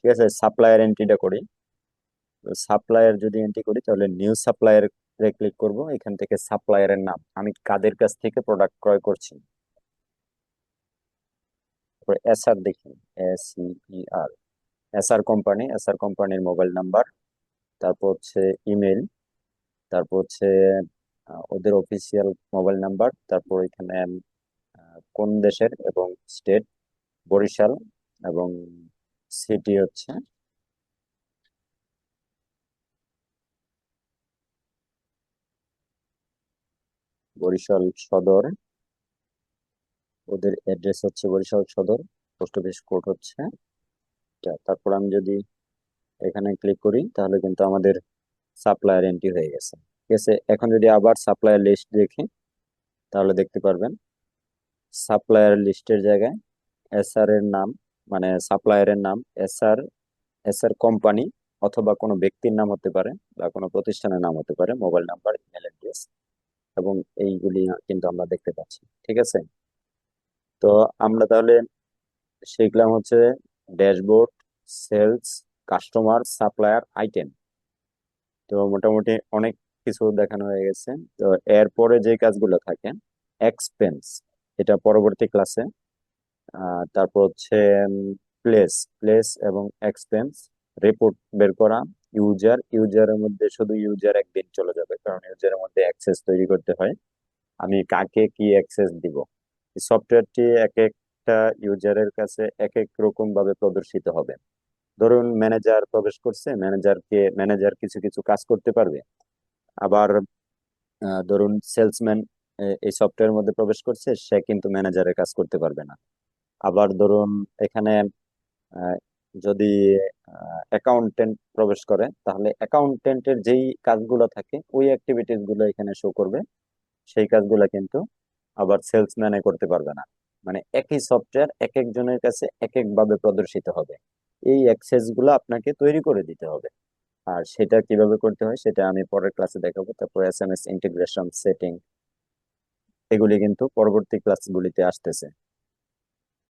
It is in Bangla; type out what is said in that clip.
ঠিক আছে, সাপ্লায়ার এন্ট্রিটা করি। সাপ্লায়ার যদি এন্ট্রি করি তাহলে নিউ সাপ্লায়ার ক্লিক করব। এখান থেকে সাপ্লায়ারের নাম, আমি কাদের কাছ থেকে প্রোডাক্ট ক্রয় করছি। তারপরে এসআর দেখি, SER, এসআর কোম্পানি, এসআর কোম্পানির মোবাইল নাম্বার, তারপর হচ্ছে ইমেল, তারপর হচ্ছে ওদের অফিসিয়াল মোবাইল নাম্বার, তারপর এখানে কোন দেশের এবং স্টেট বরিশাল, এবং সিটি হচ্ছে বরিশাল সদর, ওদের অ্যাড্রেস হচ্ছে বরিশাল সদর, পোস্ট অফিস কোড হচ্ছে এটা। তারপর আমি যদি এখানে ক্লিক করি তাহলে কিন্তু আমাদের সাপ্লায়ার এন্ট্রি হয়ে গেছে। ঠিক আছে, এখন যদি আবার সাপ্লায়ার লিস্ট দেখি তাহলে দেখতে পারবেন সাপ্লায়ার লিস্টের জায়গায় এসআর এর নাম, মানে সাপ্লায়ারের নাম এসআর, এসআর কোম্পানি, অথবা কোনো ব্যক্তির নাম হতে পারে বা কোনো প্রতিষ্ঠানের নাম হতে পারে, মোবাইল নাম্বার, ইমেল অ্যাড্রেস, এবং এইগুলি কিন্তু আমরা দেখতে পাচ্ছি। ঠিক আছে, তো আমরা তাহলে শিখলাম হচ্ছে dashboard, sales, customer, supplier, item. তো মোটামুটি অনেক কিছু দেখানো হয়ে গেছে। তো এরপরে যে কাজগুলো থাকে, এক্সপেন্স, এটা পরবর্তী ক্লাসে। তারপর হচ্ছে প্লেস, প্লেস এবং এক্সপেন্স, রিপোর্ট বের করা, ইউজারের মধ্যে শুধু ইউজার একদিন চলে যাবে, কারণ ইউজারের মধ্যে অ্যাক্সেস তৈরি করতে হয়। আমি কাকে কি অ্যাক্সেস দিব, এই সফটওয়্যারটি এক একটা ইউজারের কাছে এক এক রকম ভাবে প্রদর্শিত হবে। ধরুন ম্যানেজার প্রবেশ করছে, ম্যানেজার কিছু কিছু কাজ করতে পারবে। আবার ধরুন সেলসম্যান এই সফটওয়্যারের মধ্যে প্রবেশ করছে, সে কিন্তু ম্যানেজারের কাজ করতে পারবে না। আবার ধরুন এখানে আহ, যদি অ্যাকাউন্টেন্ট প্রবেশ করে, তাহলে অ্যাকাউন্টেন্টের যেই কাজগুলো থাকে ওই অ্যাক্টিভিটিস গুলো এখানে শো করবে, সেই কাজগুলো কিন্তু আবার সেলসম্যানে করতে পারবে না। মানে একই সফটওয়্যার এক একজনের কাছে এক এক ভাবে প্রদর্শিত হবে। এই অ্যাক্সেস গুলো আপনাকে তৈরি করে দিতে হবে। আর সেটা কিভাবে করতে হয় সেটা আমি পরের ক্লাসে দেখাবো। তারপর SMS ইন্টিগ্রেশন, সেটিং, এগুলি কিন্তু পরবর্তী ক্লাসগুলিতে আসতেছে।